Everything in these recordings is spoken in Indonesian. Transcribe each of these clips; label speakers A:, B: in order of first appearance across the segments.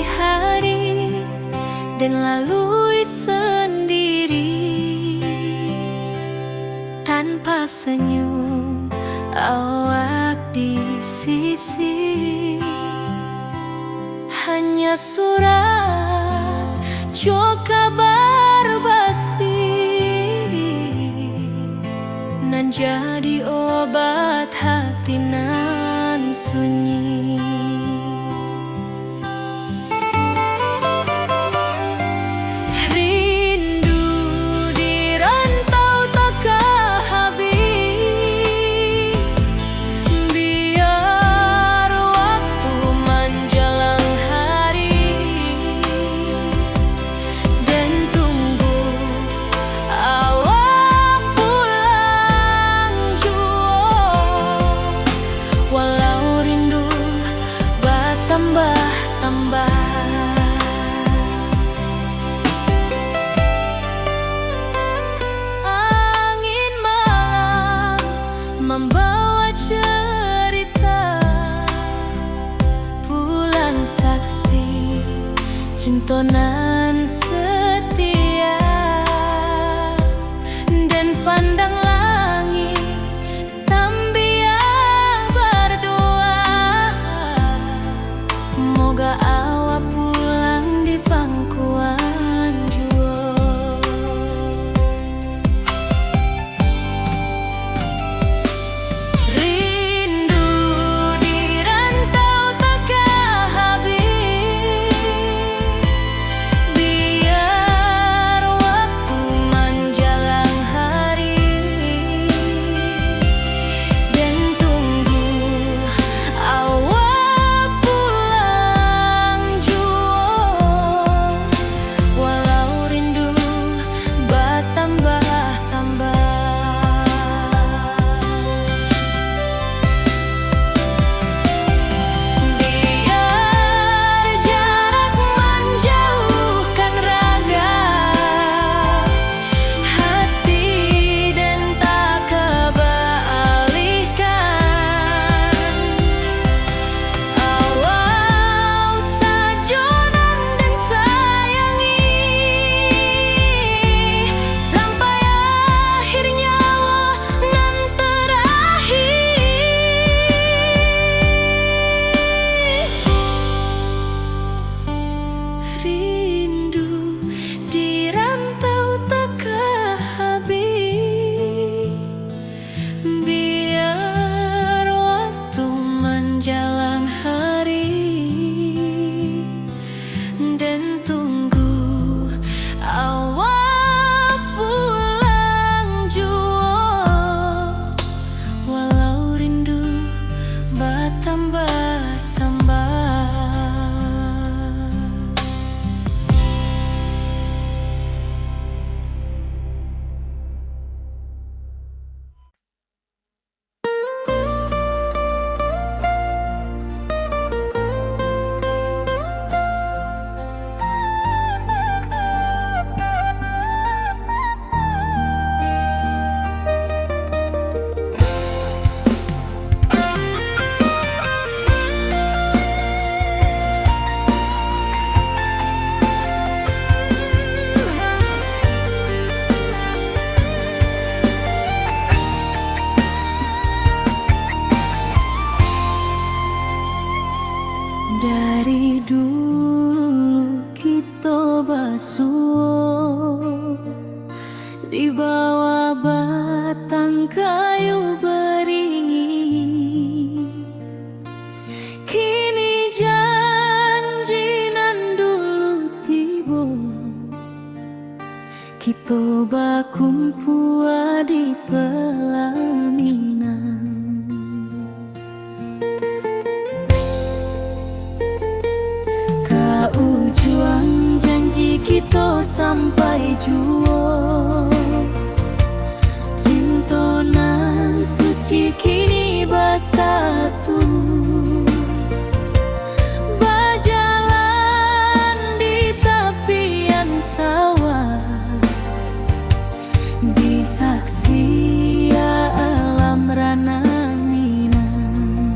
A: hari-hari dan lalui sendiri tanpa senyum awak di sisi. Hanya surat jo kabar basi nan jadi obat hati nan sunyi. Rindu di rantau takkan habis, biar waktu menjelang hari dan tunggu awak pulang jua. Walau rindu bertambah-tambah, angin malam membawa cerita, bulan saksi cintonan setia, dan pandang langit sambil berdoa, moga awak pulang di pangkuan jua. Rindu di rantau takkan habis, biar waktu menjelang hari dan tunggu awak pulang jua. Walau rindu bertambah-tambah, biar jarak menjauhkan raga hati dan tak kebalihkan. Awal sajonan dan sayangi sampai akhir nyawa nan terakhir. Rindu di rantau takkan habis, biar waktu menjelang hari dan tunggu awak pulang jua. Walau rindu bertambah-tambah. Dari dulu kita basuh di bawah batang kayu beringin. Kini janji nan dulu tiba, kita bakumpul di pelaminan. Ujung janji kita sampai jua, cintonan suci kini bersatu, berjalan di tepian sawah, disaksi alam rana Minang.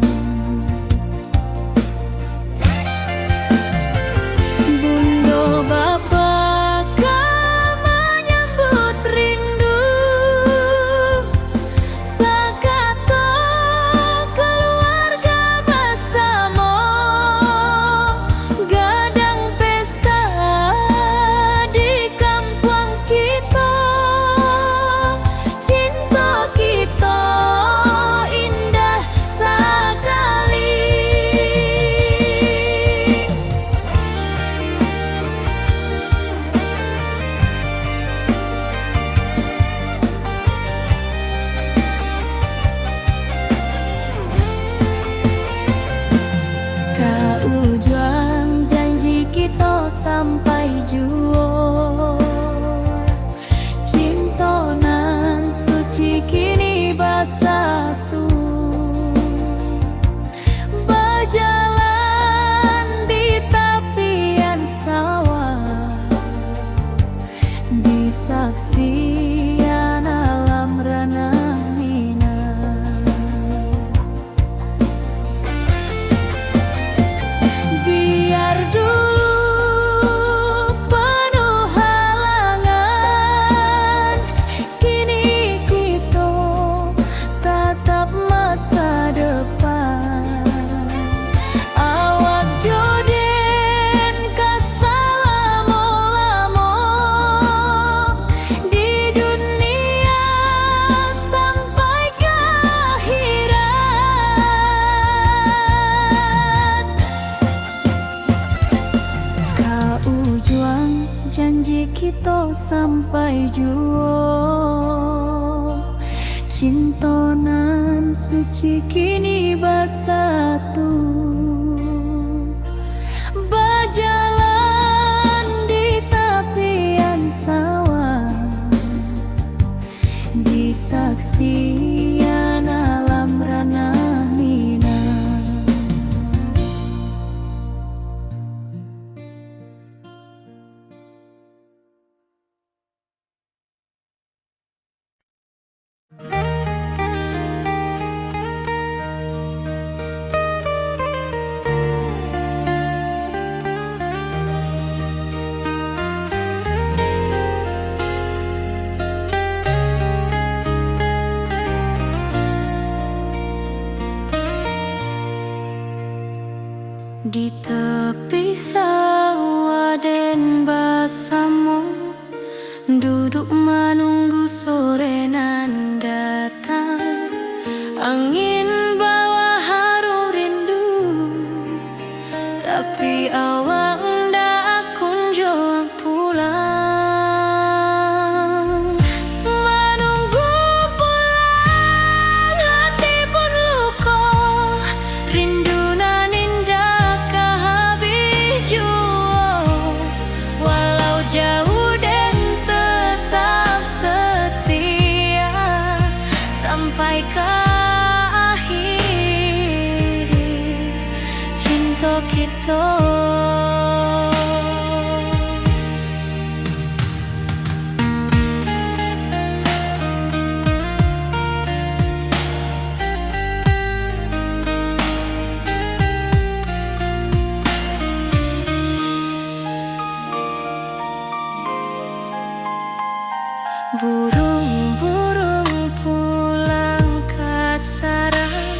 A: sampai jua. Cinta nan suci kini bersatu, berjalan di tepian sawah, disaksikan alam ranah Minang. Biar dulu penuh halangan, kini kita tatap masa depan. Awak joden kasalamo-lamo di dunia sampai ke akhirat. Kau juang janji kita sampai jua. Cinta nan suci kini bersatu, berjalan di tepian sawah, disaksikan alam ranah Minang. Di tepi sawah den bersama, duduk menunggu sore nan datang. Angin bawa harum rindu, tapi awak ndak kunjung pulang. Menunggu pulang hati pun luka, rindu nan indah kehabis jua. Walau jauh dan tetap setia sampai ke akhir cinta kita. Burung-burung pulang ke sarang,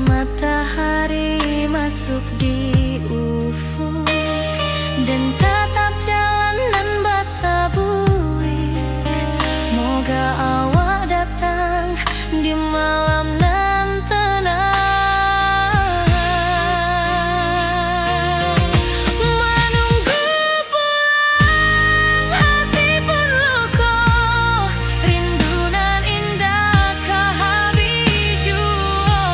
A: matahari masuk di ufuk, dan tatap jalanan basah buik. Moga awak datang di malam nan tenang. Menunggu pulang hati pun luka, rindu nan indah kehabis jua.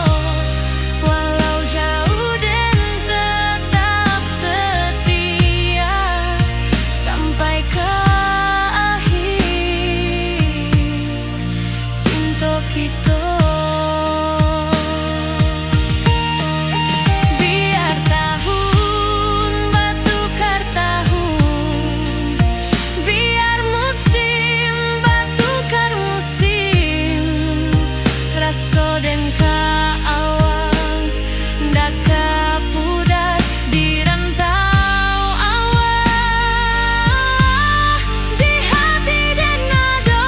A: Walau jauh dan tetap setia sampai ke akhir cinta kita. Biar tahun bertukar tahun, biar musim bertukar musim, rasa dan keawang ndak kepudar di rantau awak, di hati dan nada.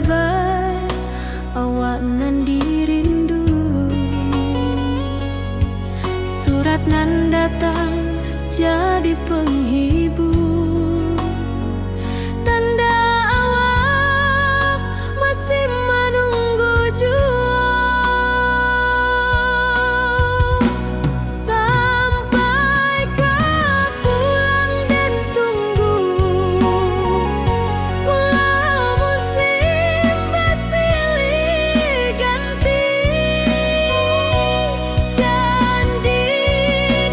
A: kabar awak nan dirindu. Surat nan datang jadi penghibur, tanda awak masih menunggu jua. Sampai kau pulang dan tunggu, walau musim bersilih ganti. Janji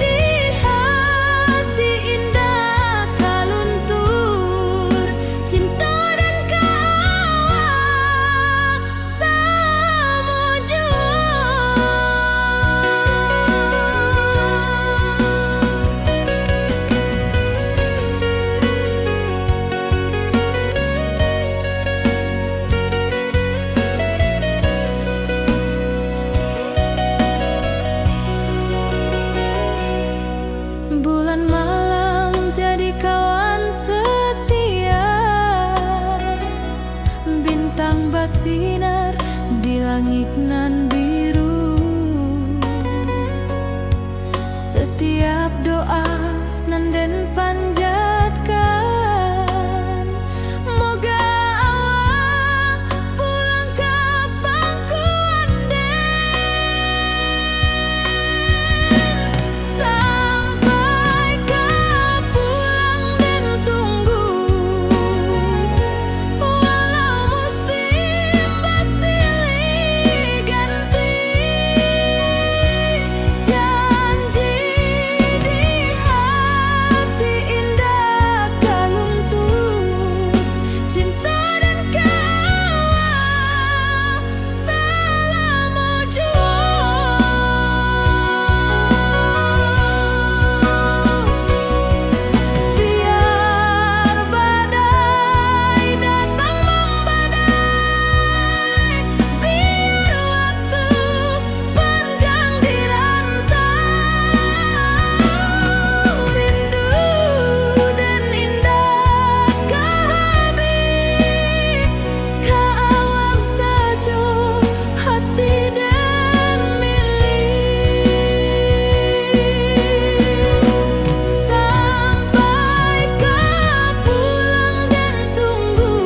A: di hati indah kaluntur, cinta dan kawal sama jua. Bulan malam jadi kawan setia, bintang bersinar di langit nan biru. Setiap doa nan den panjatkan, moga awak pulang kapan ku anden. Sampai kau pulang dan tunggu, walau musim bersilih ganti. Janji di hati indah kaluntur, cinta dan kawal selama jua. Biar badai datang membadai, biar waktu panjang dirantau, rindu dan indah kehabis, kawal saja hati dan milik. Sampai kau pulang dan tunggu,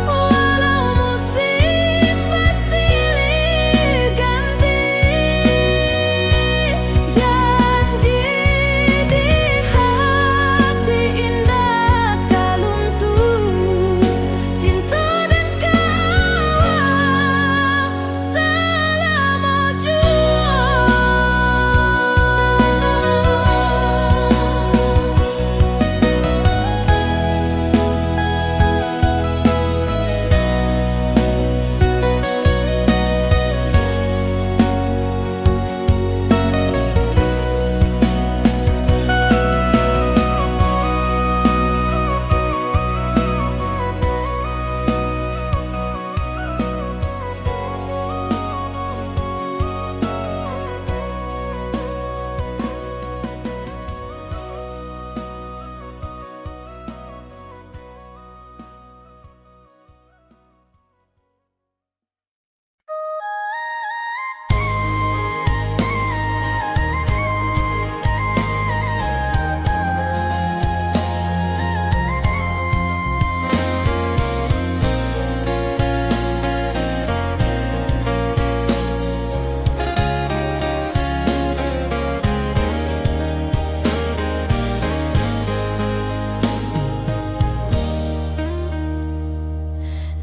A: walau musim bersilih ganti. Janji di hati indah kaluntur, cinta dan kawal selama jua.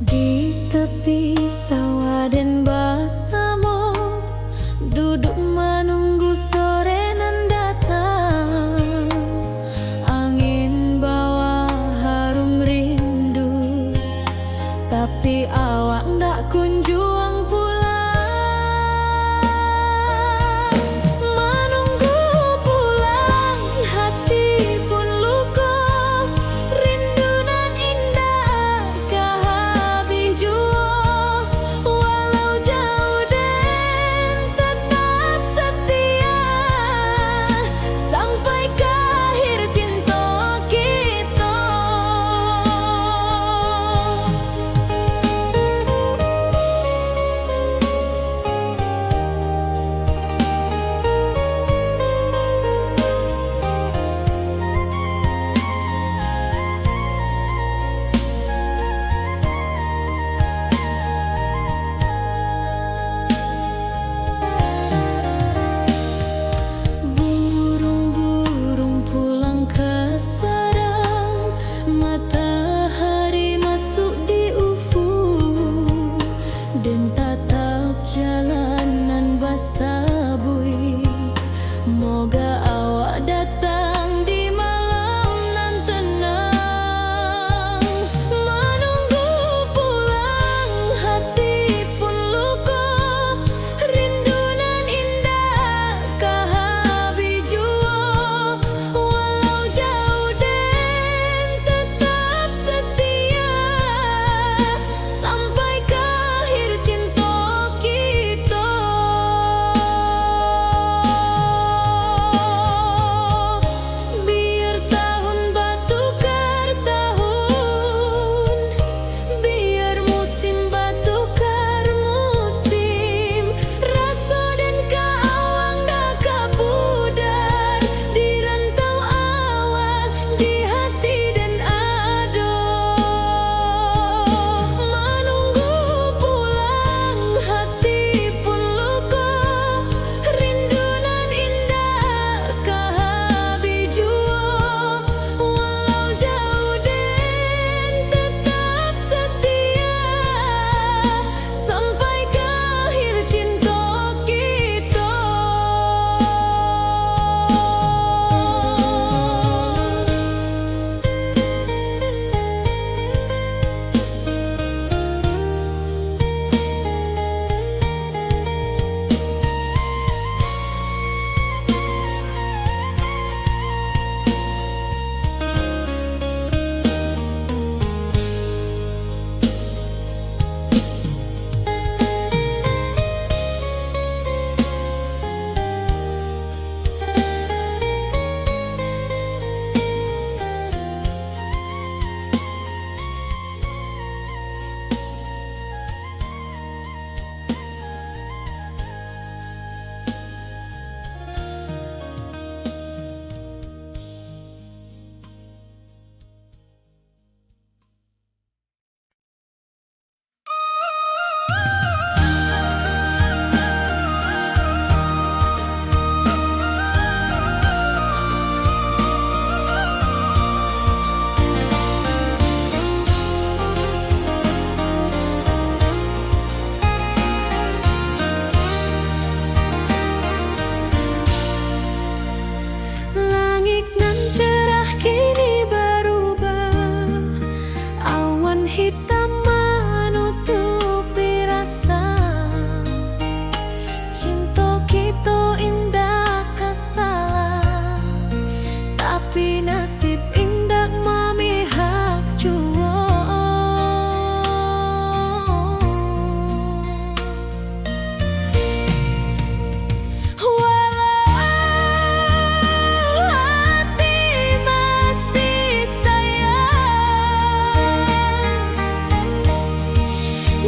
A: Di tepi sawah dan bersama, duduk menunggu sore nan datang. Angin bawa harum rindu, tapi awak ndak kunjung pulang. Menunggu pulang hati pun luka, rindu nan indah kehabis jua. Walau jauh dan tetap setia, sampai ke akhir cinta kita.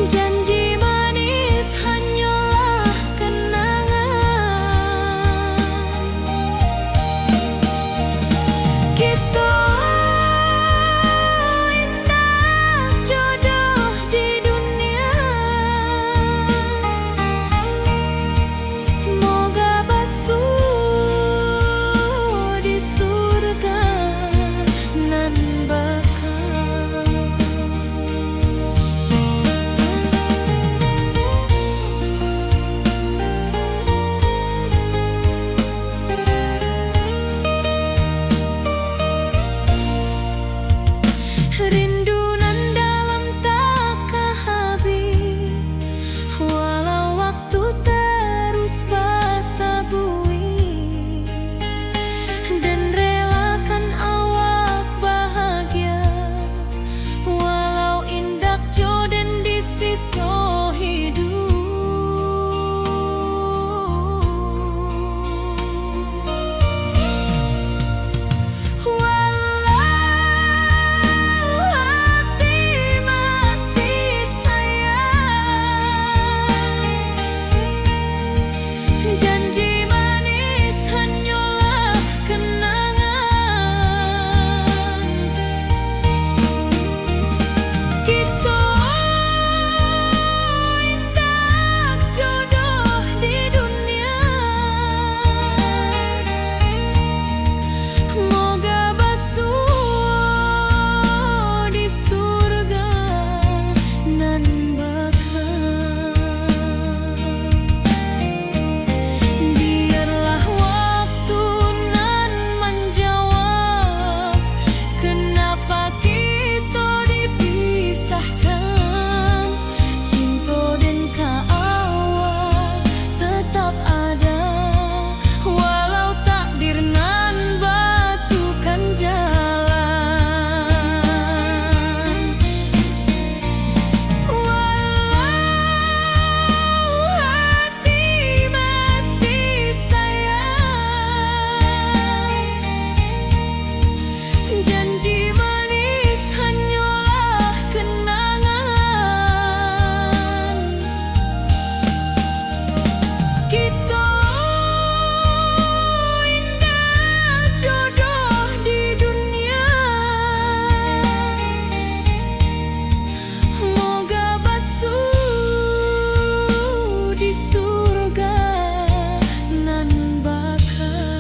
A: Janji manis hanyalah kenangan. Kita indah jodoh di dunia. Moga basuh di surga nan bakal. Rindu nan dalam takkan habis, walau waktu terus basa bui, dan relakan awak bahagia, walau indak jodoh di sisa hidup. Walau hati masih sayang, janji manis hanyalah kenangan. Kita indah jodoh di dunia. Moga basuh di surga nan bakal. Biarlah waktu nan menjawab kenapa kita dipisahkan. Cinta dan kaawak tetap ada, walau takdir nan batukan jalan. Walau hati masih sayang, janji manis hanyalah kenangan. Kita indah jodoh di dunia. Moga basuh di surga nan bakal.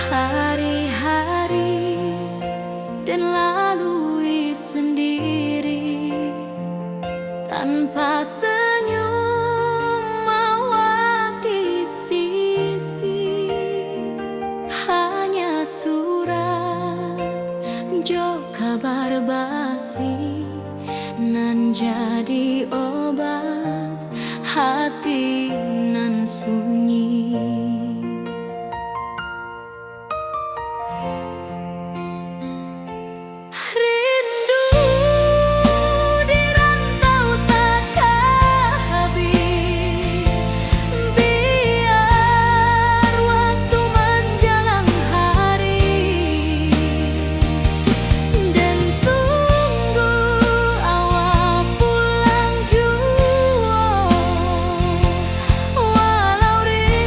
A: Hari-hari dan lalui sendiri tanpa senyum awak di sisi. Hanya surat jo kabar basi nan jadi obat hati nan sunyi. Rindu di rantau takkan habis, biar waktu menjelang hari, dan tunggu awak pulang jua. Walau rindu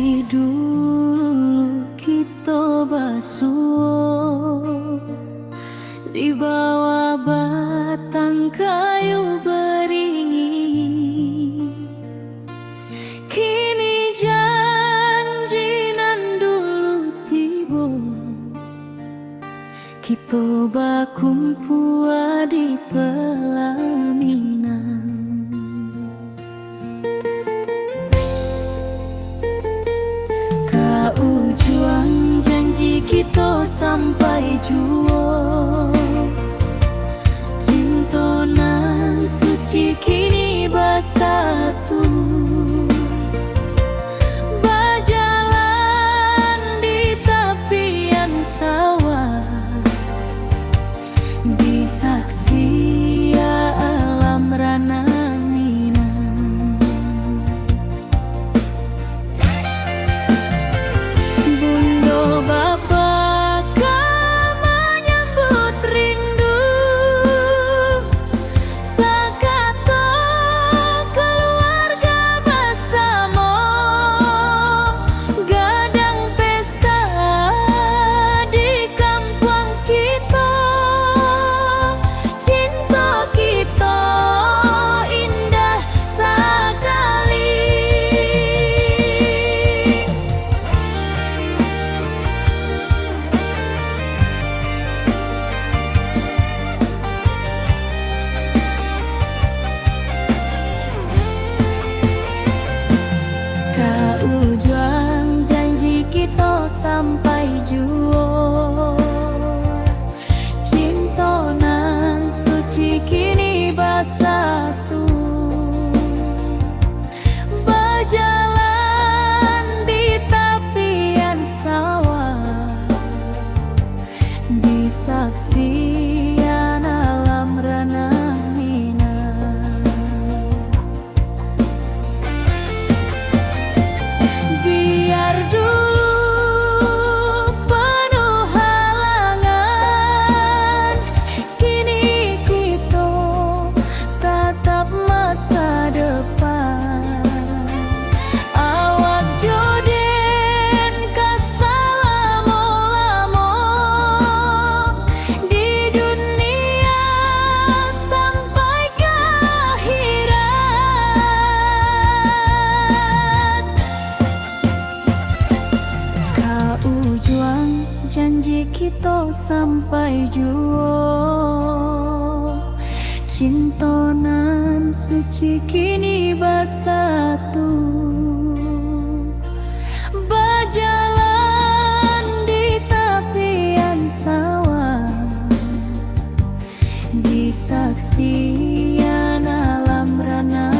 A: Dari dulu kita basuh di bawah batang kayu beringin. Kini janji nan dulu tiba, kita bakumpul di pelaminan. Juang janji kita sampai jua, cinta nan suci kini bersatu. Berjalan di tepian sawah, disaksi alam rana. Juang janji kita sampai jua, cinta nan suci kini bersatu. Berjalan di tepian sawah, disaksikan alam rana. Biar dulu penuh halangan, kini kita tatap masa depan. Awak joden kesalamo-lamo di dunia sampai ke akhirat. Juang janji kita sampai jua, cinta nan suci kini bersatu. Berjalan di tepian sawah, disaksikan alam rana.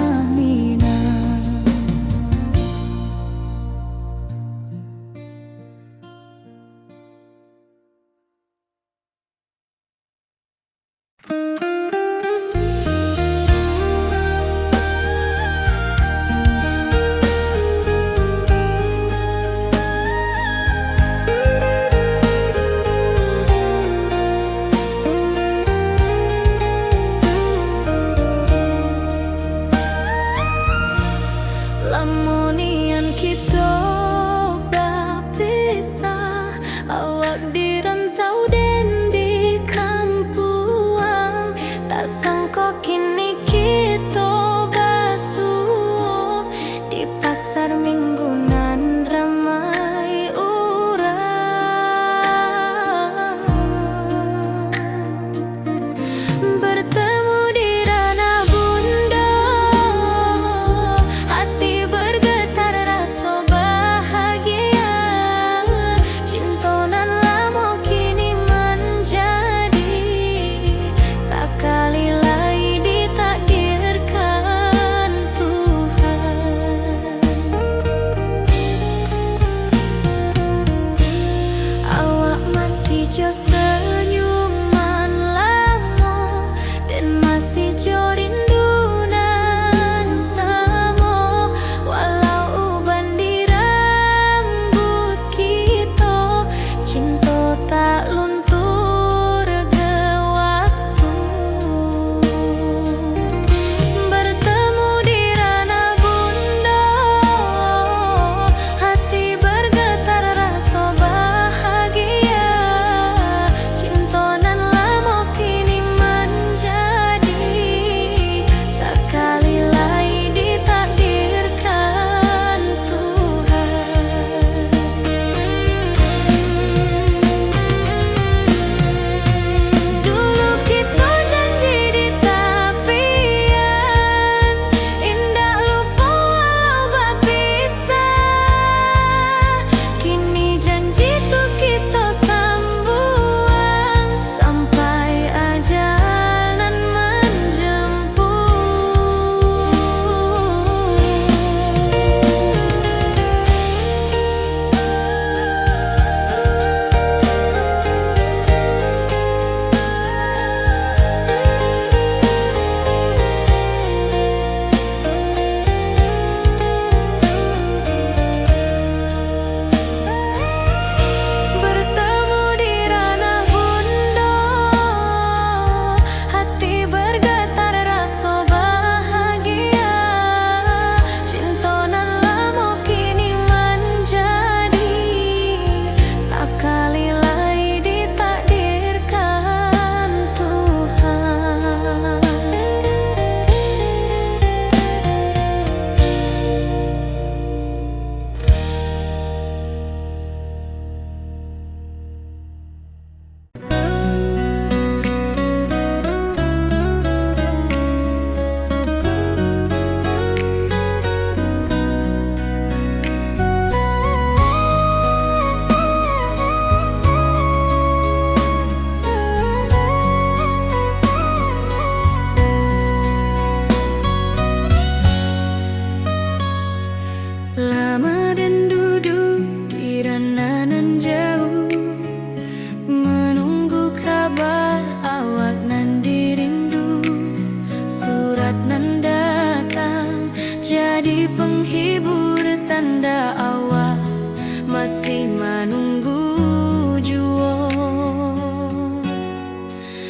A: masih menunggu jua.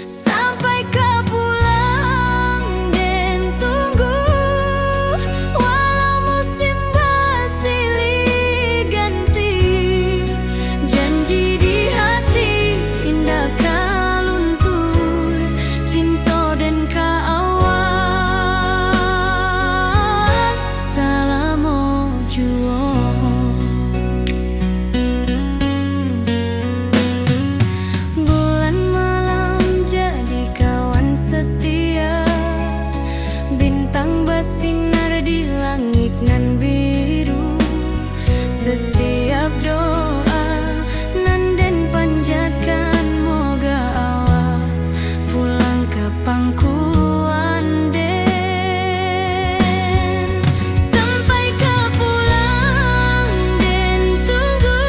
A: Sampai kau pulang dan tunggu, walau musim bersilih ganti. Janji di hati indah kau luntur, cinta dan kawan selama jua. Bulan malam jadi kawan setia, bintang bersinar di langit nan biru. Setiap doa nan den panjatkan, moga awak pulang ke pangkuan den. Sampai kau pulang dan tunggu,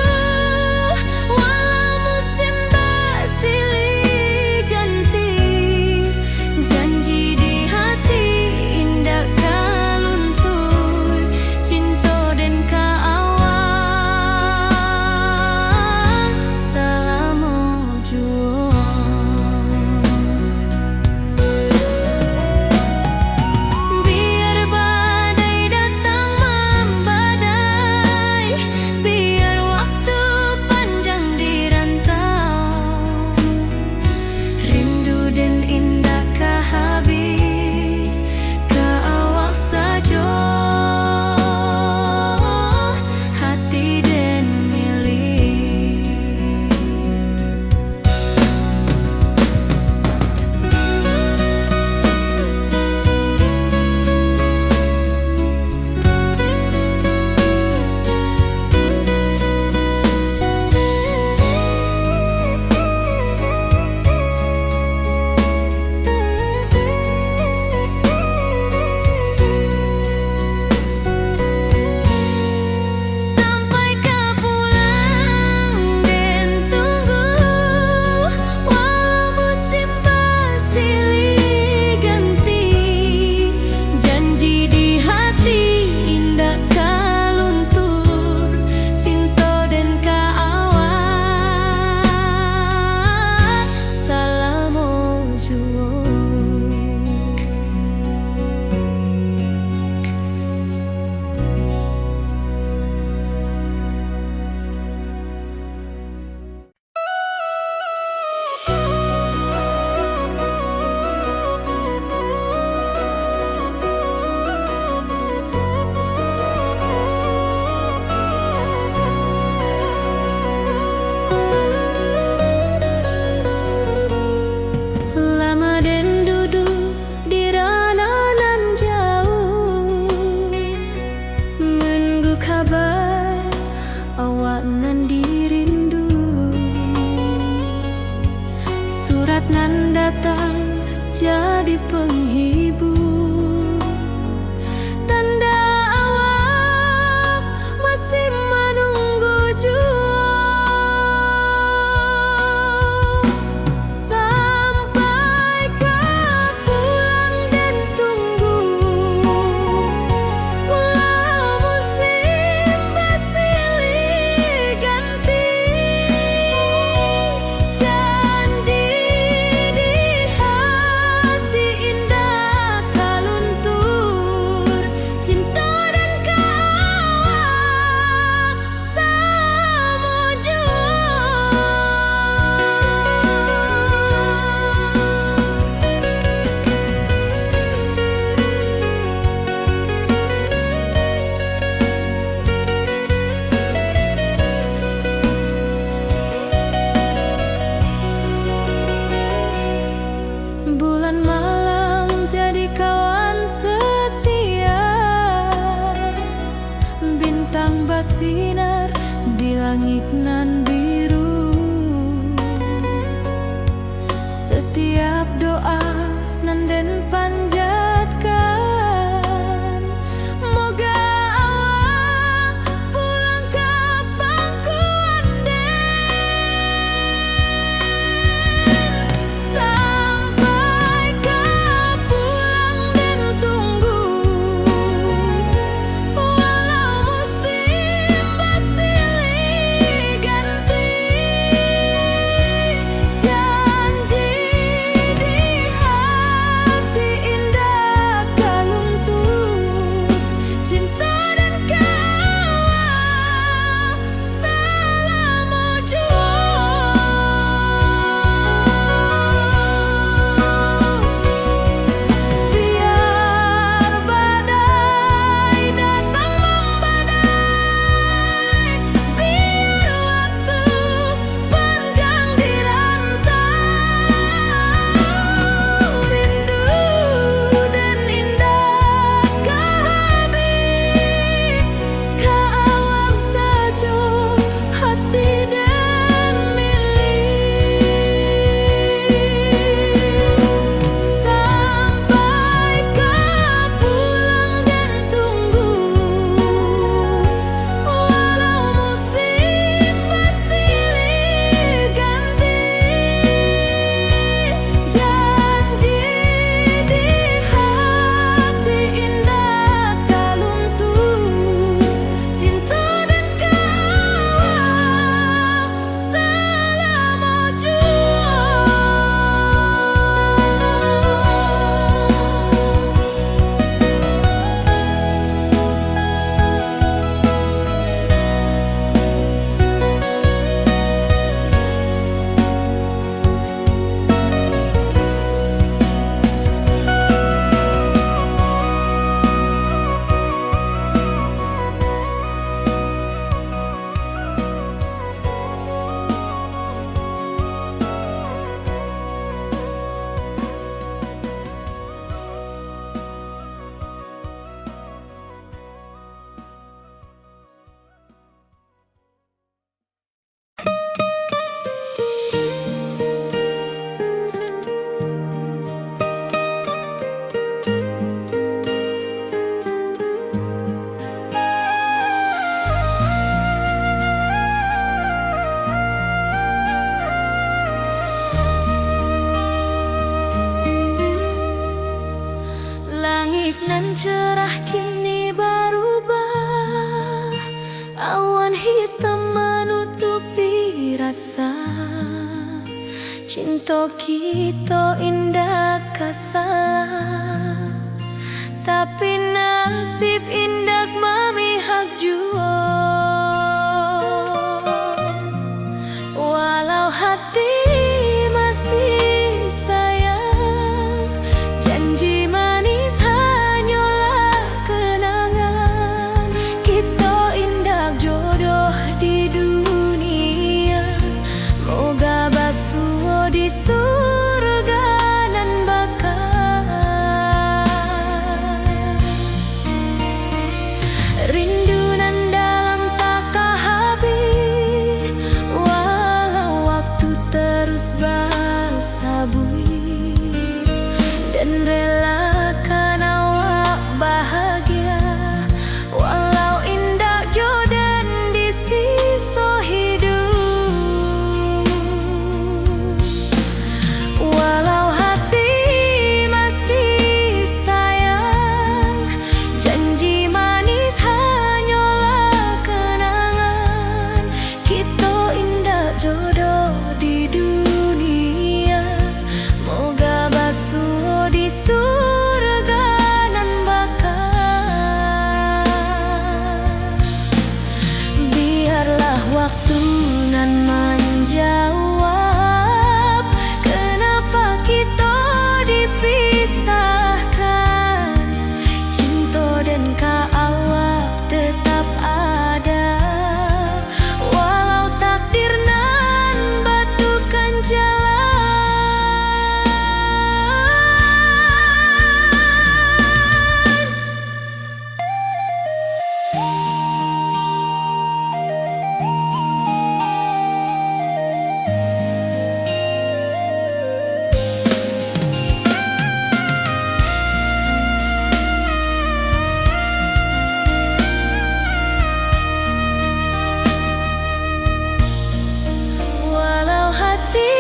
A: walau musim bersilih ganti. Janji di hati indah kau luntur, cinta dan kawan selama jua. Biar badai datang membadai, biar waktu panjang dirantau, rindu dan indah kah habis ke awak saja, hati dan milik. Sampai kau pulang dan tunggu, walau musim bersilih ganti. Janji di hati indah kau luntur, cinta dan kawan selama jua. Lama dan duduk di ranah nan jauh, menunggu kabar awak nan dirindu. Surat nan datang jadi penghibur, tanda awak masih menunggu jua. Sampai kau pulang dan tunggu, walau musim bersilih ganti. Janji di hati indah kau luntur, cinta dan kawan sama jua. Bulan malam jadi kawan setia, bintang bersinar di langit nan biru. Setiap doa nan den panjatkan, moga awak pulang ke pangkuan den. Sampai kau pulang dan tunggu, walau musim bersilih Cinta kita indah kasalah, tapi nasib indah memihak jua. Walau hati masih sayang, janji manis hanyalah kenangan. Kita indah jodoh di dunia, moga basuh di surga nan bakal. Rindu nan dalam tak habis, walau waktu terus bersabui, dan relakan awak bahagia, walau indah jodan di sisa hidup. Walau hati masih sayang, janji manis hanyalah kenangan. Kita indah jodoh di dunia, moga basuh di surga nan bakal. Biarlah waktu nan menjawab kenapa kita dipisahkan. Cinta dan awak tetap ada, walau takdir nan batukan jalan. Walau hati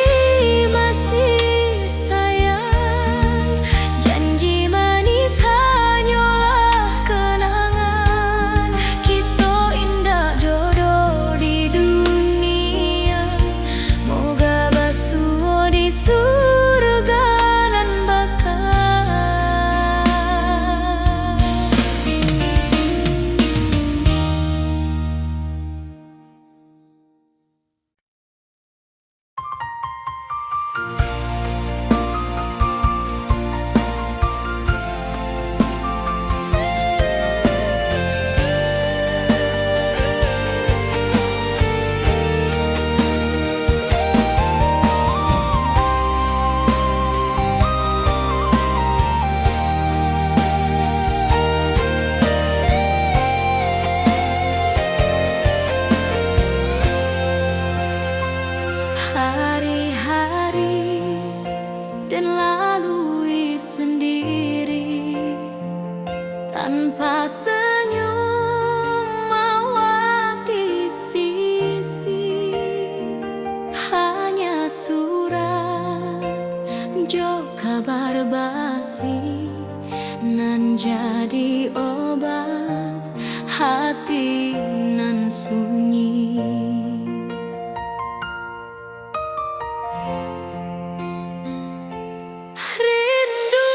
A: masih sayang, janji manis hanyalah kenangan. Kita indah jodoh di dunia, moga basuh di surga nan bakal. Hari-hari dan lalui sendiri, tanpa senyum awak di sisi. Hanya surat jo kabar basi nan jadi obat hati nan sunyi. Rindu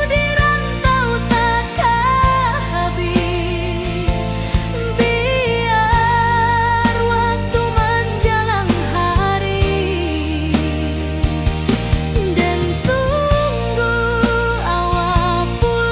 A: di rantau tak habis, biar waktu menjelang hari, dan tunggu awak pulang.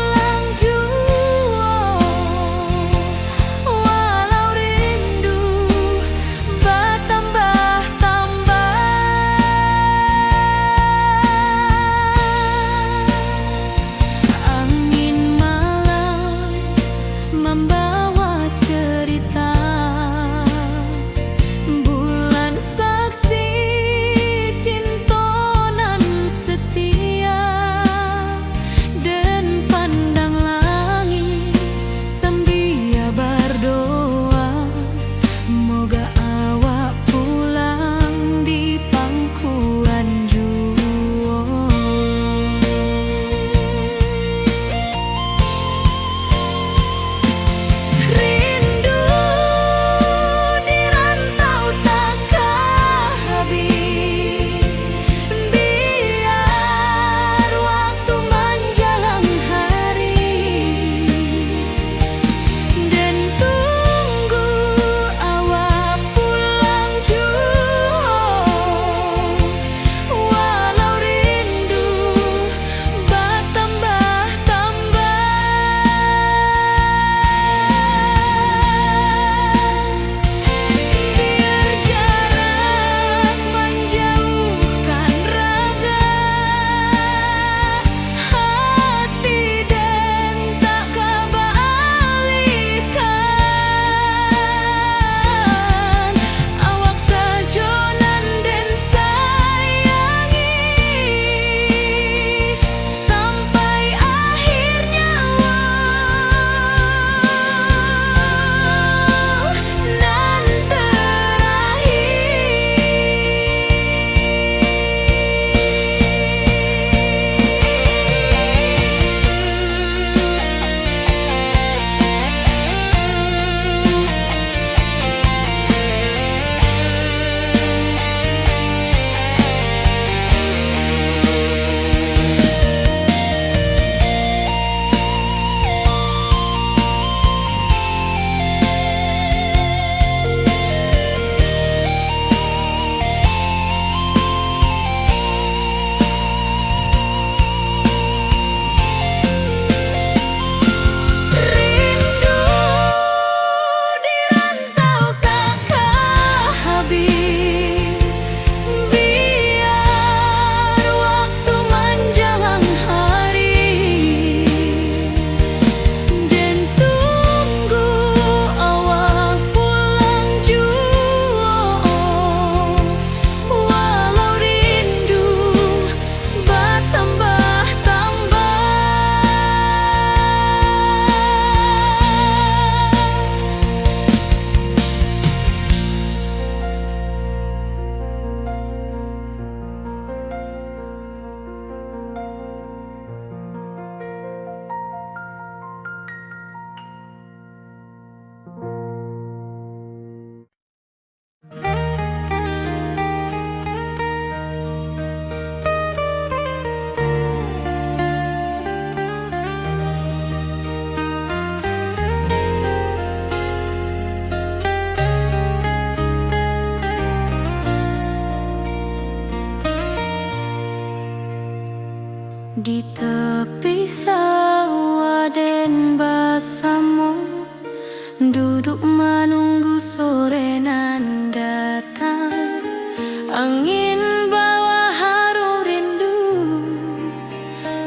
A: Angin bawa harum rindu,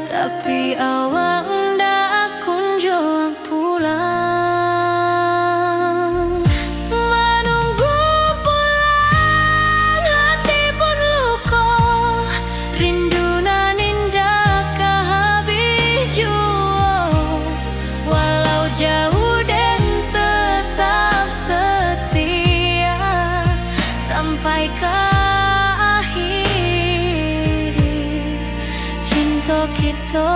A: tapi awak ndak kunjung pulang. Menunggu pulang, hati pun luka. Rindu nan indah habis jua, walau jauh dan tetap setia sampai ke akhir cinta kita.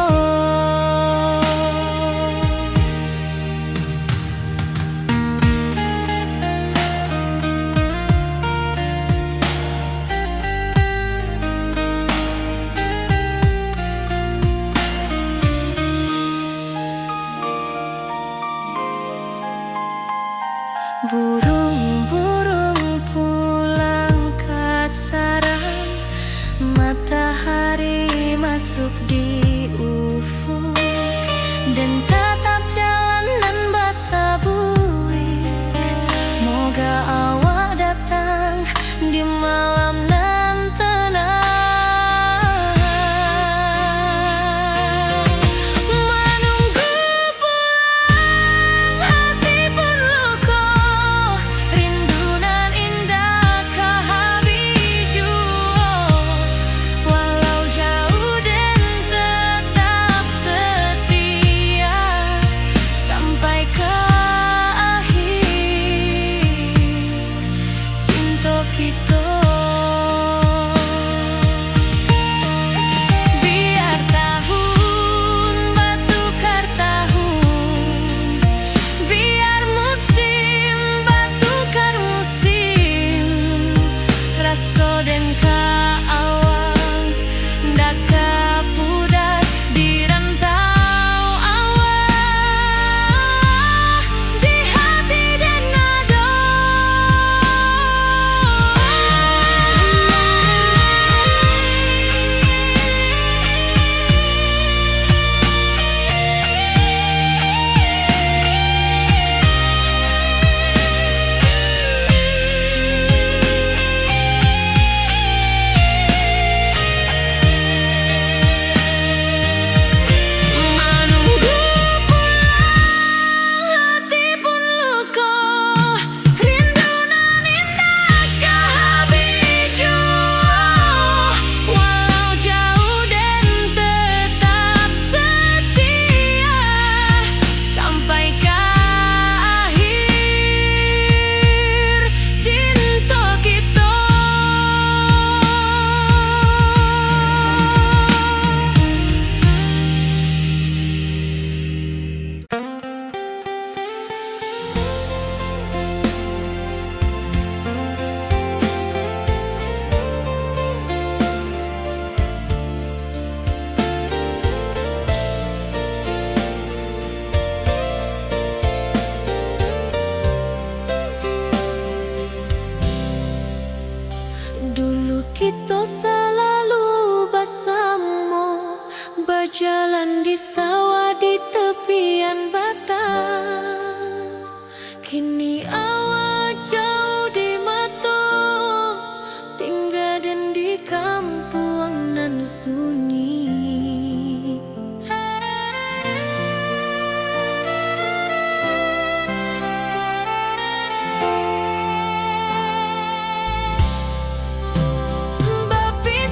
A: Burung-burung pulang ke sarang, matahari masuk di ufuk, dan tatap jalanan basah buik. Moga awak datang di malam nan tenang. Menunggu pulang, hati pun luka. Rindu nan indah habis jua, walau jauh dan tetap setia sampai ke akhir cinta kita. Biar tahun bertukar tahun, biar musim bertukar musim, rasa dan keawang ndak kapudar di rantau awak, di hati dan nada. Menunggu pulang, hati pun luka. Rindu nan indah habis jua, walau jauh dan tetap setia sampai ke akhir cinta kita. Dulu kita selalu bersama, berjalan di sawah di tepian batang. Kini awak jauh di mata, tinggal dan di kampung nan sunyi. Berpisah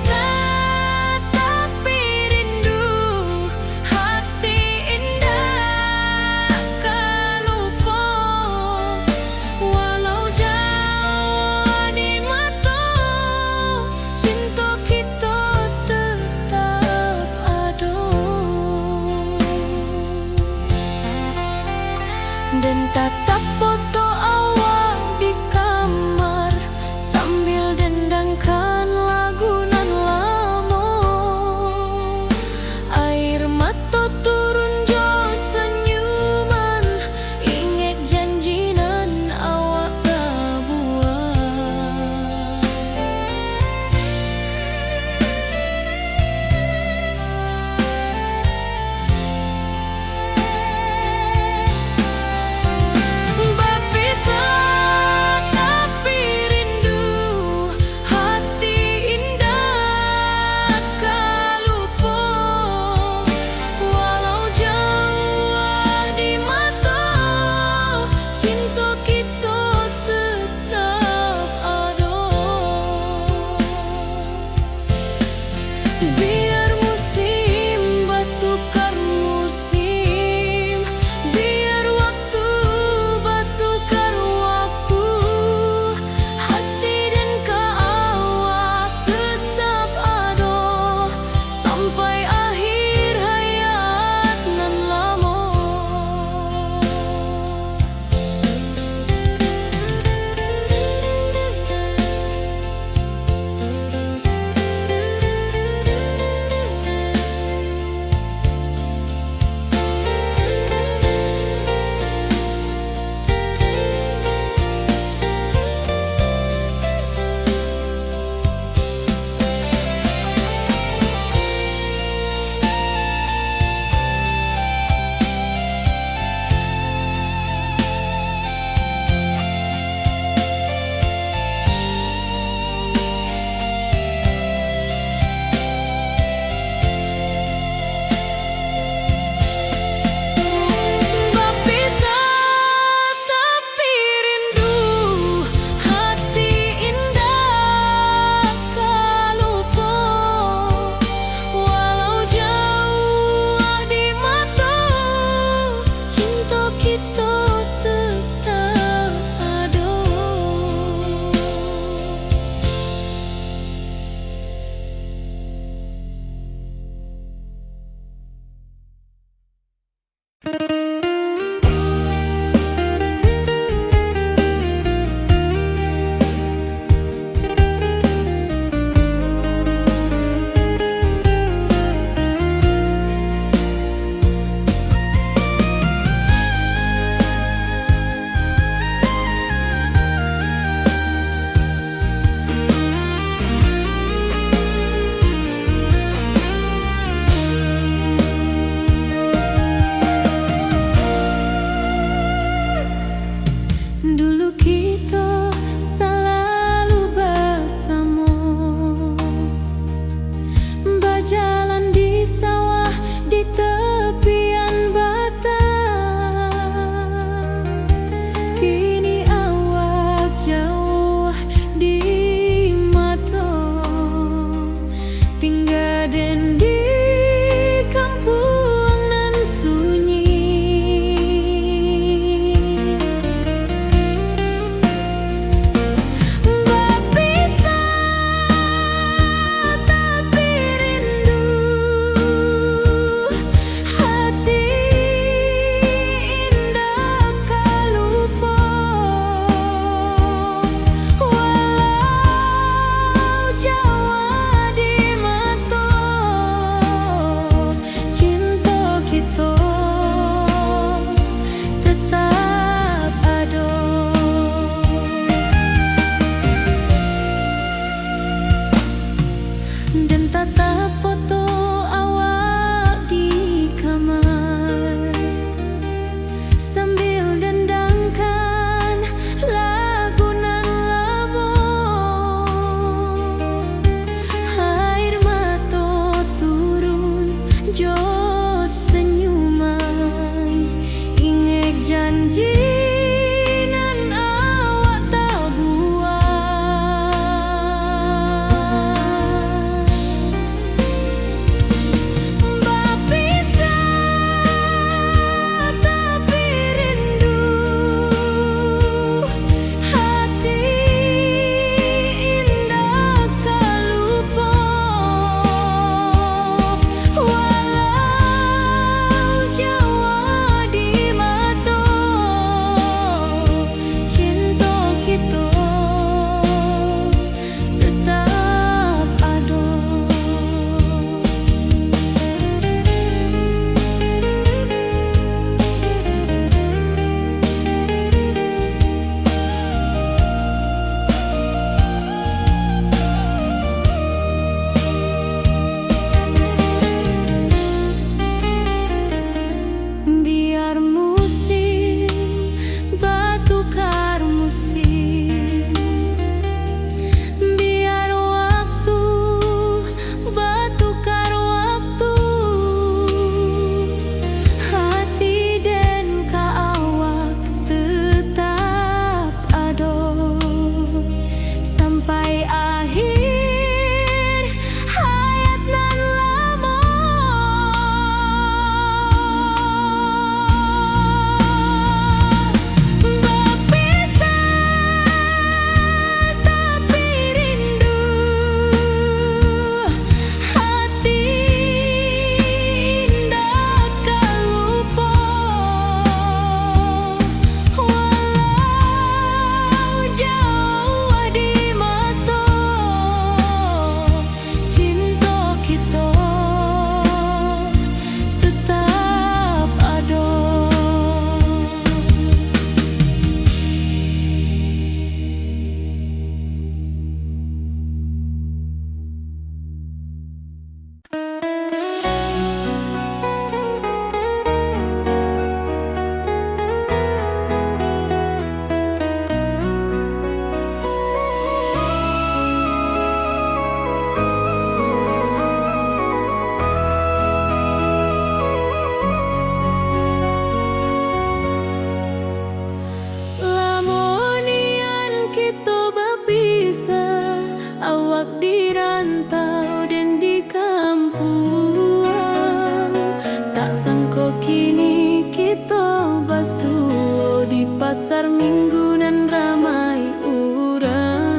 A: pasar minggu nan ramai urang.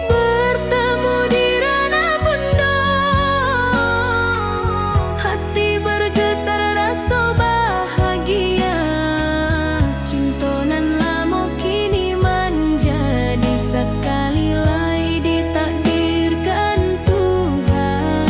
A: Bertemu di ranah pondok, hati bergetar rasa bahagia. Cinta nan lama kini menjadi sekali lai ditakdirkan Tuhan.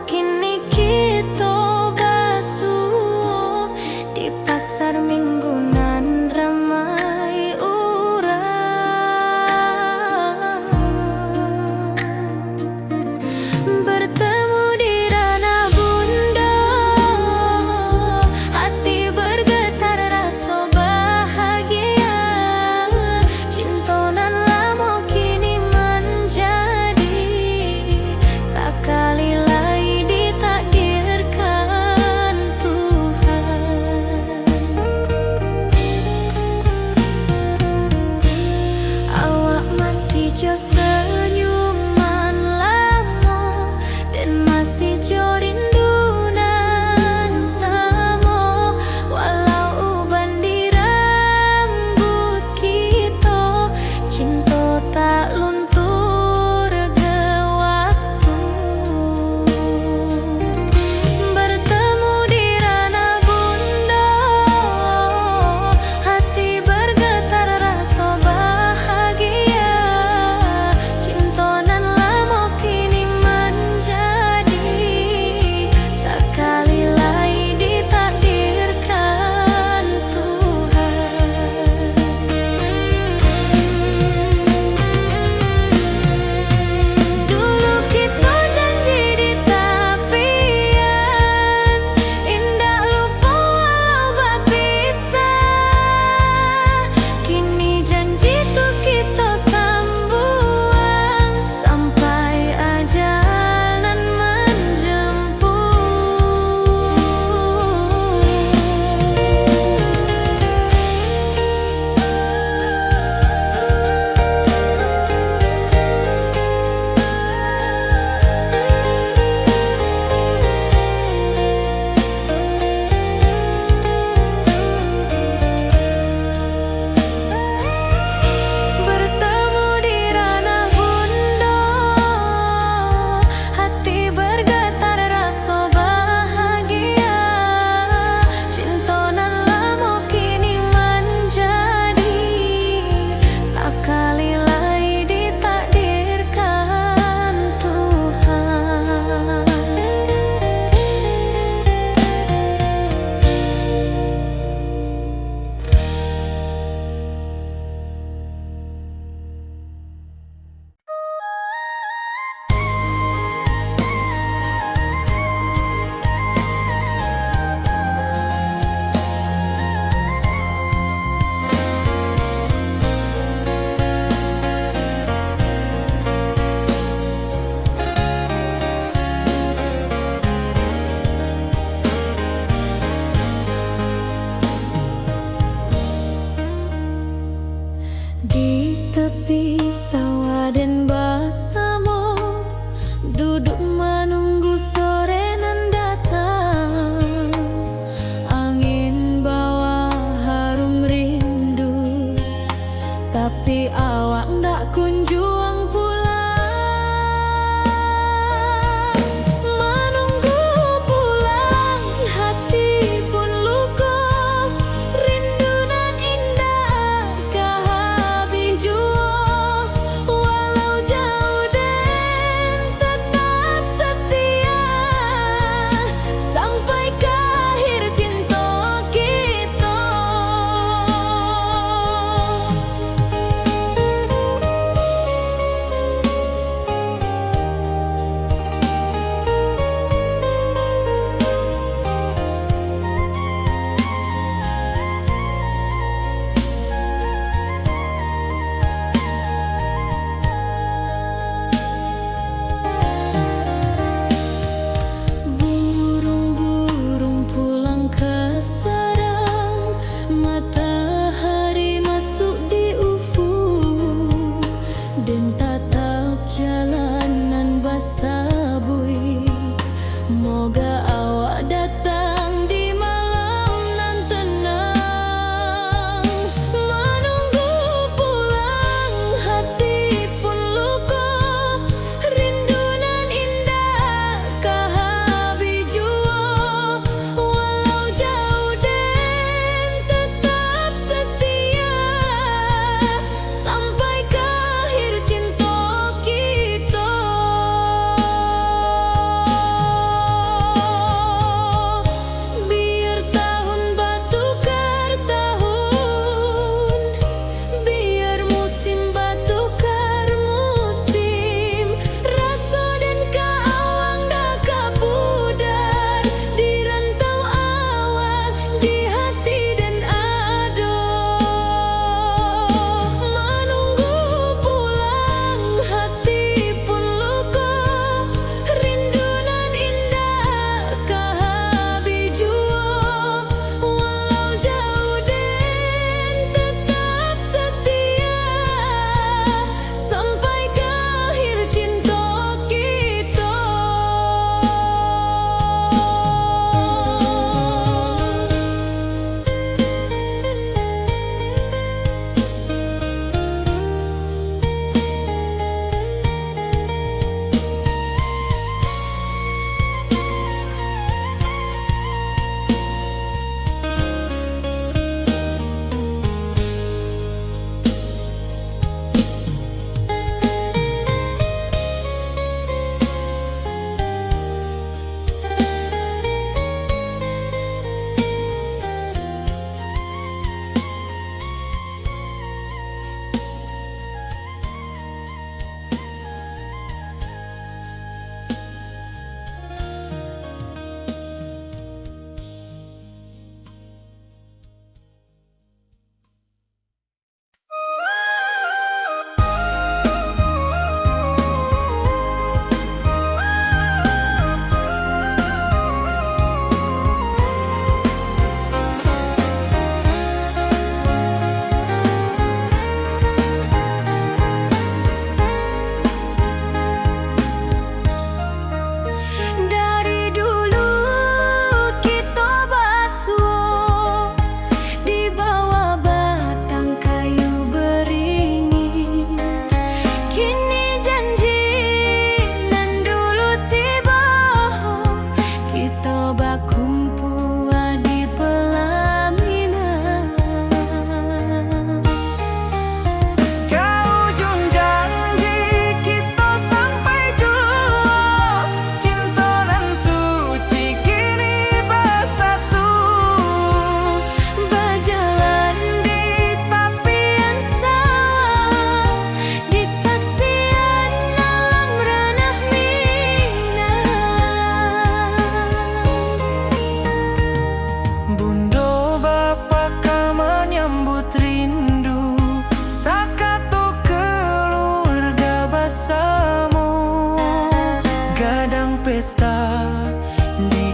A: kini kita basuh di pasar minggu nan ramai orang. Bertemu di ranah bunda, hati bergetar rasa bahagia. Cinta nan lama kini menjadi sekali lagi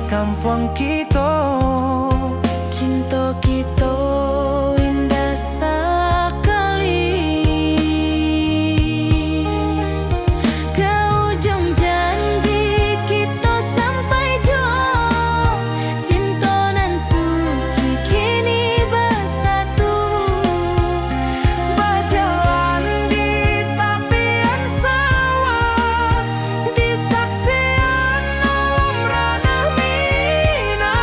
B: kampung kita.
A: Cinta kita indah sekali. Ke ujung janji kita sampai jauh. Cinta nan suci kini bersatu.
B: Berjalan di tepian sawah, di saksian alam ranah Minang.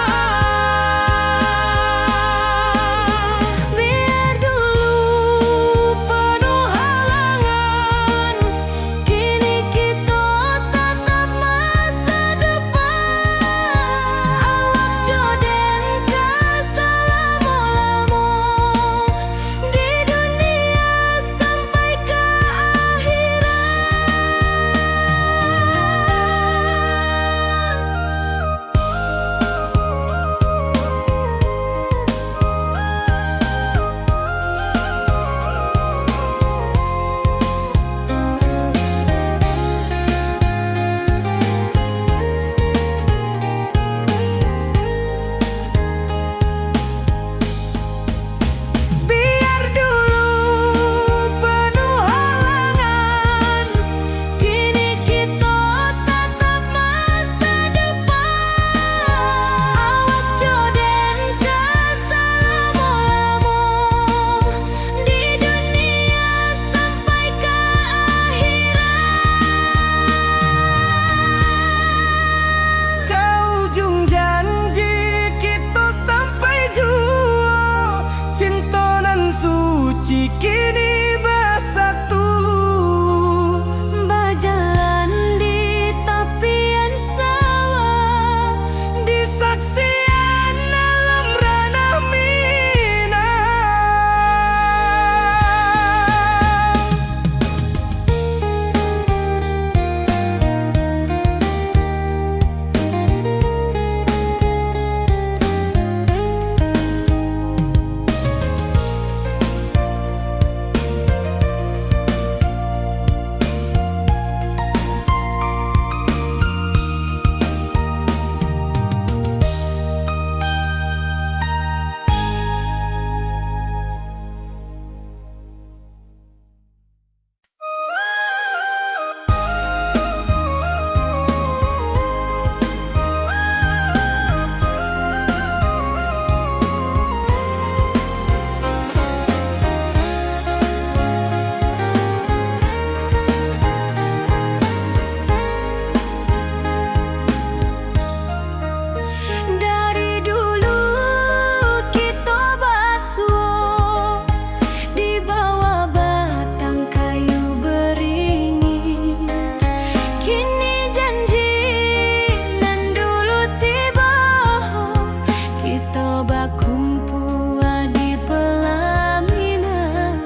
A: Biar dulu penuh halangan, kini kita tatap masa depan. Awak joden ke selama-lama di dunia sampai ke
B: Biar dulu penuh halangan,
A: kini kita tatap masa depan. Awak joden ke selama-lama di dunia sampai ke
B: ke ujung janji kita sampai jua. Cinta nan suci kini bersatu.
A: berjalan di tepian sawah.
B: Di saksian alam ranah Minang.
A: Dari dulu kita basuh di bawah batang kayu beringin. Kini janji nan dulu tiba, kita berkumpul di pelaminan.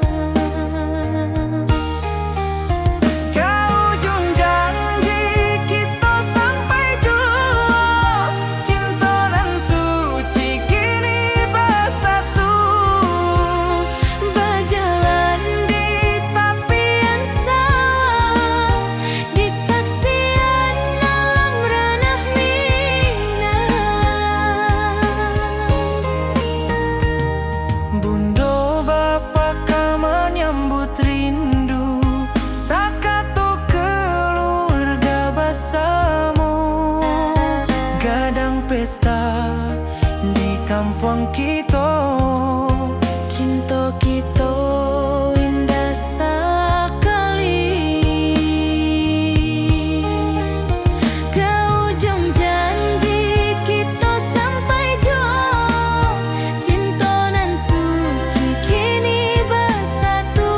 B: Ke ujung janji kita sampai jua. Cinta nan suci kini bersatu.
A: Berjalan di tepian sawah, di saksian alam ranah Minang.
B: Bunda bapa ka menyambut rindu, sakato keluarga bersama. Gadang pesta di kampung kita.
A: Cinta kita indah sekali. Ke ujung janji kita sampai jauh. Cinta nan suci kini bersatu.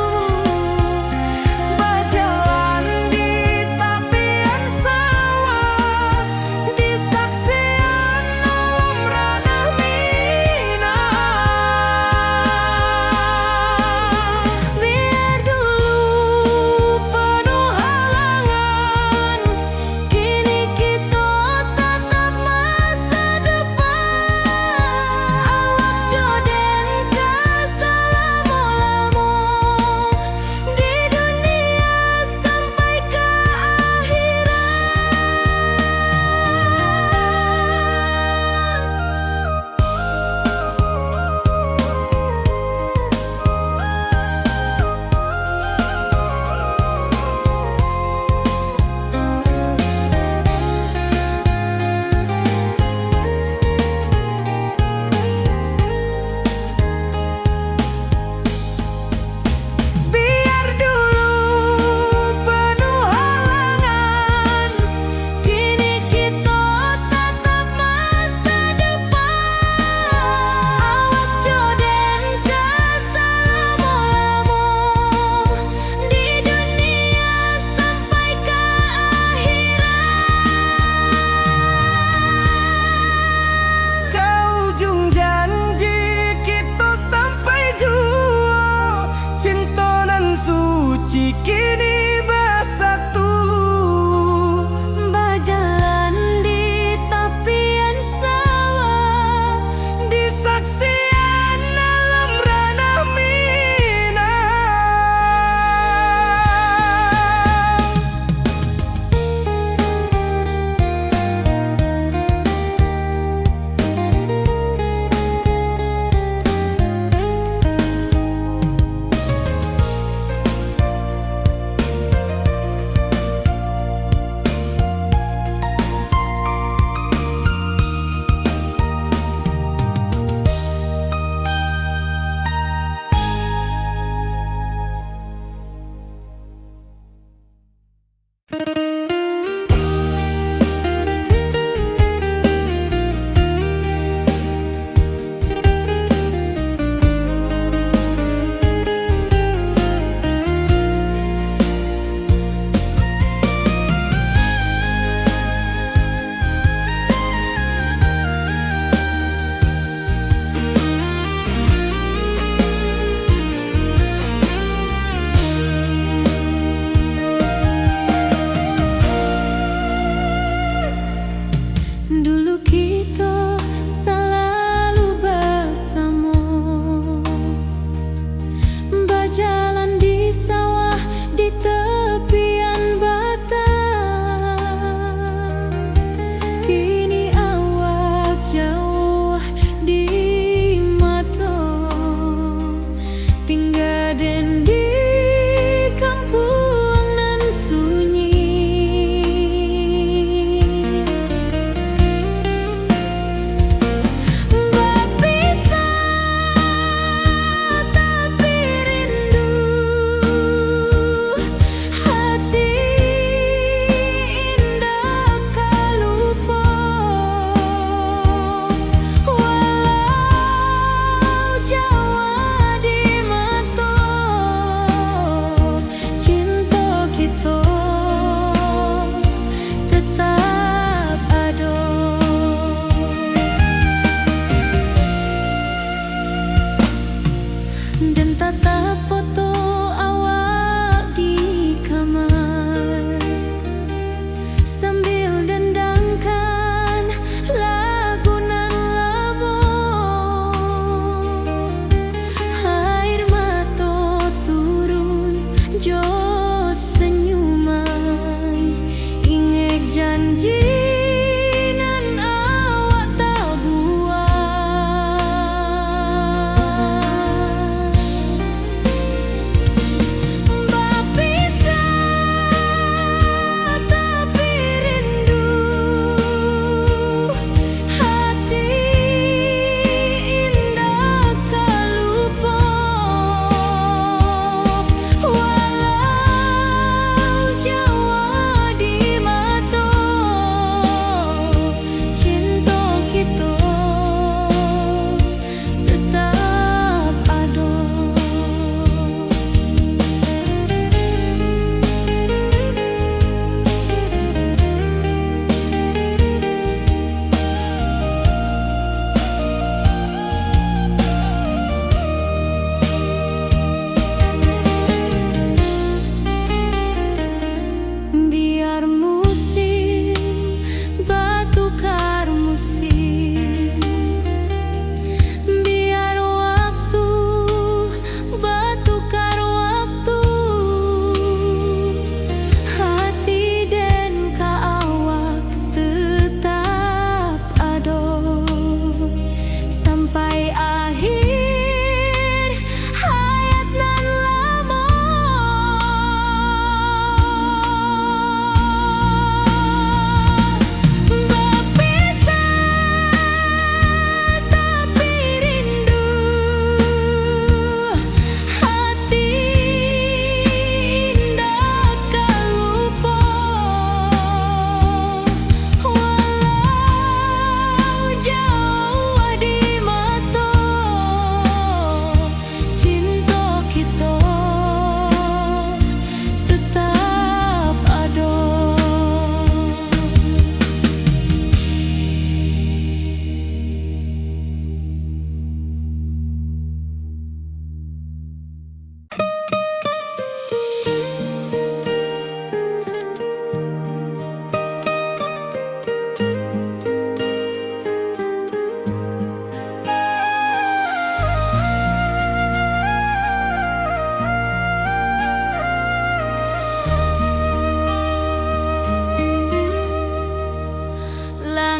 B: Berjalan di tepian sawah, di saksian alam ranah Minang.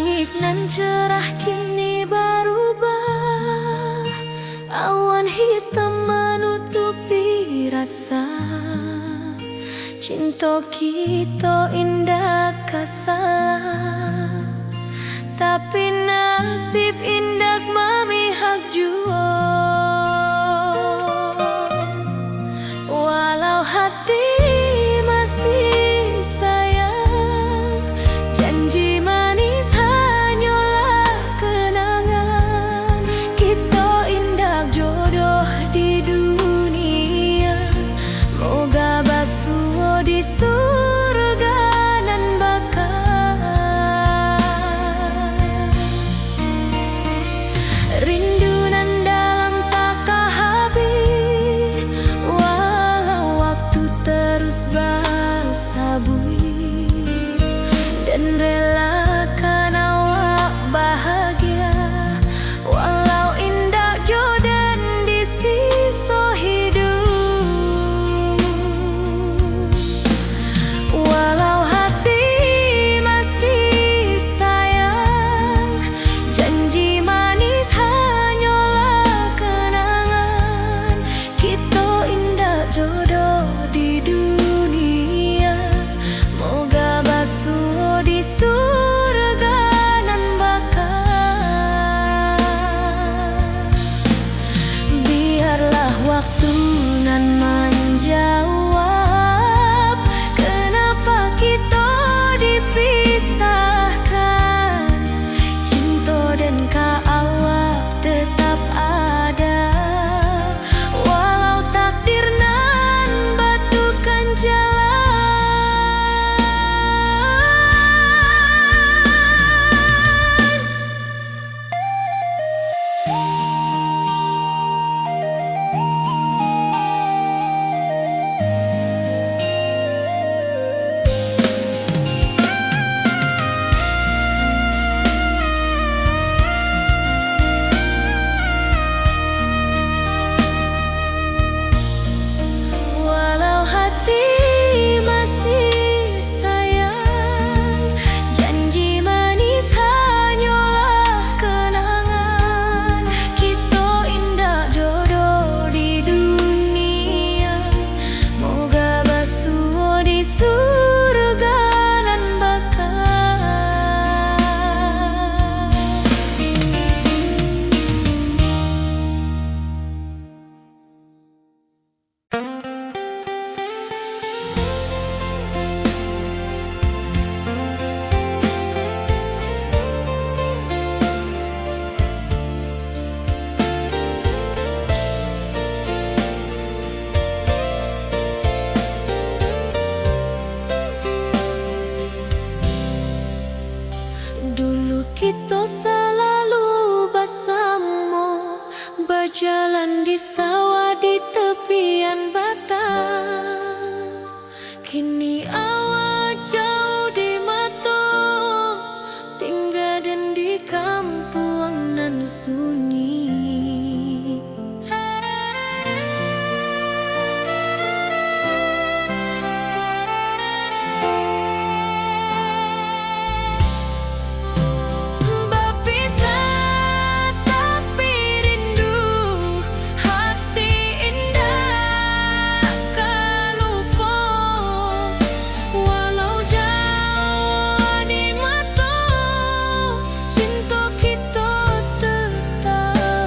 A: Langit nan cerah kini berubah, awan hitam menutupi rasa. Cinta kita indah kasalah, tapi nasib indah memihak jua. Walau hati masih sayang, janji manis hanyalah kenangan. Kita indah jodoh di dunia, moga basuh di surga nan bakal. Rindu nan dalam tak habis, walau waktu terus bersabui, dan relakan awak bahagia, walau indah jodoh di sisa hidup. Walau hati masih sayang, janji manis hanyalah kenangan. Kita indah jodoh di dunia, moga basuh di surga nan bakal. Biarlah waktu nan menjawab, kenapa kita dipisahkan. Cinta dan awak tetap ada, walau takdir nan batukan jalan. Walau hati masih sayang, janji manis hanyalah kenangan. Kita indah jodoh di dunia, moga basuh di surga nan bakal. Dulu kita selalu bersama, berjalan di sawah di tepian batang. Kini awak jauh di mata, tinggal dan di kampung nan sunyi. Berpisah tapi rindu, hati indah kan lupa. Walau jauh di mata, cinta kita tetap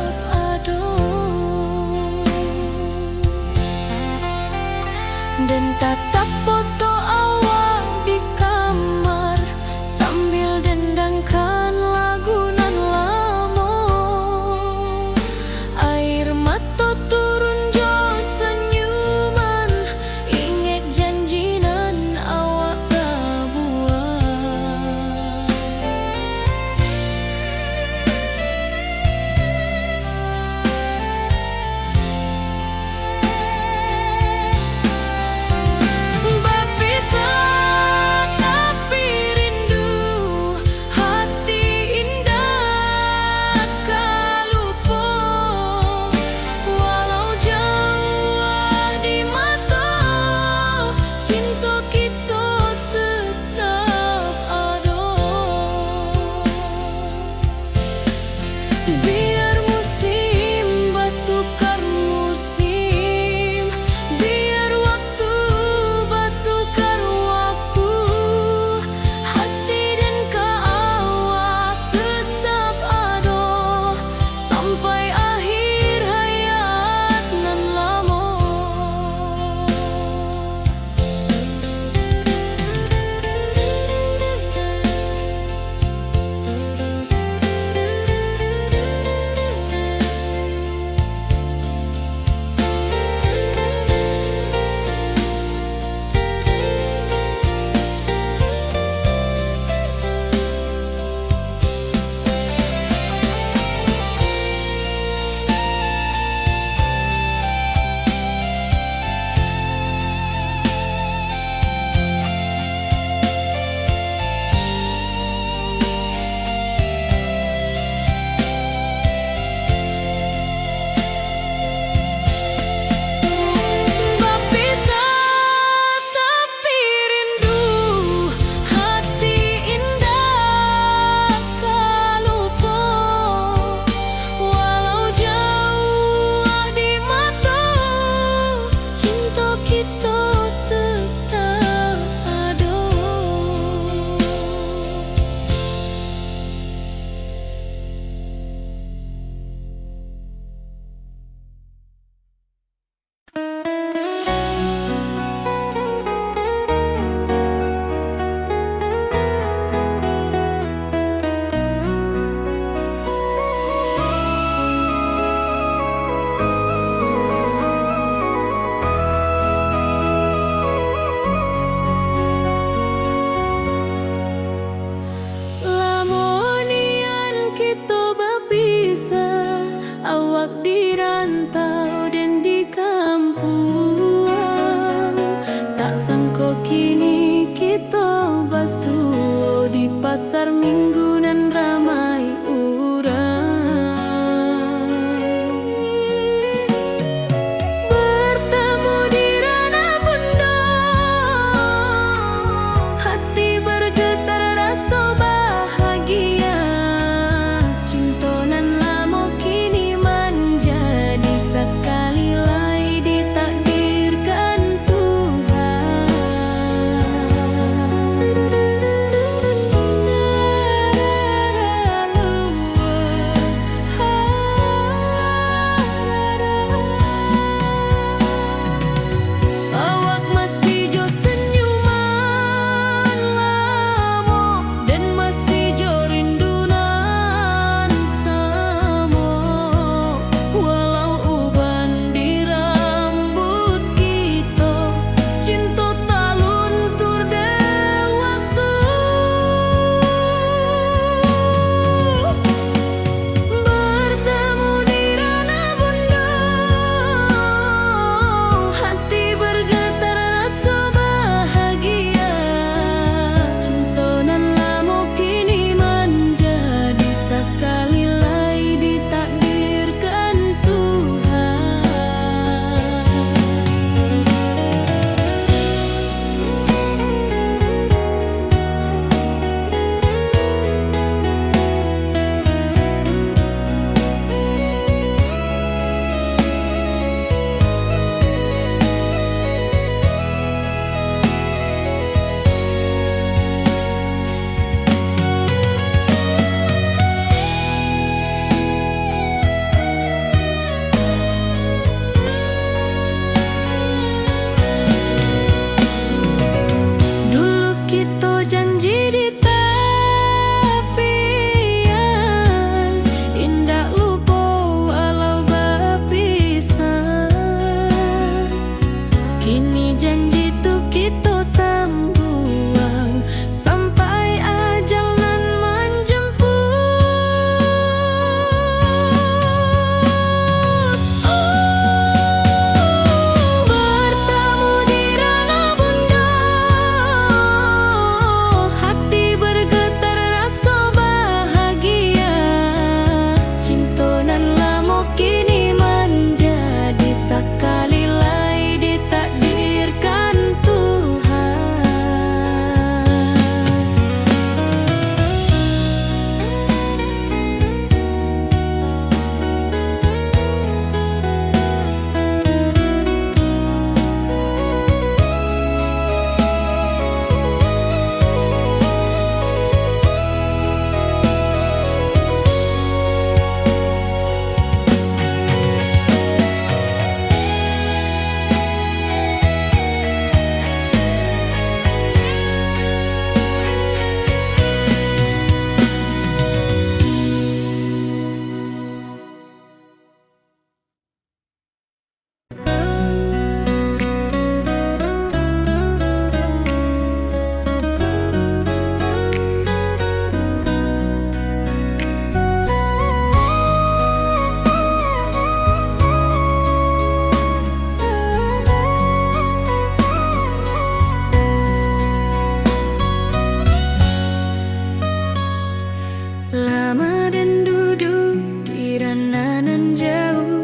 A: Lama dan duduk di nan jauh,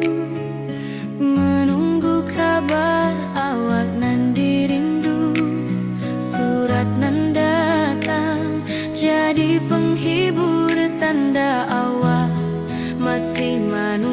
A: menunggu kabar awak nan dirindu. Surat nan datang jadi penghibur, tanda awak masih manusia.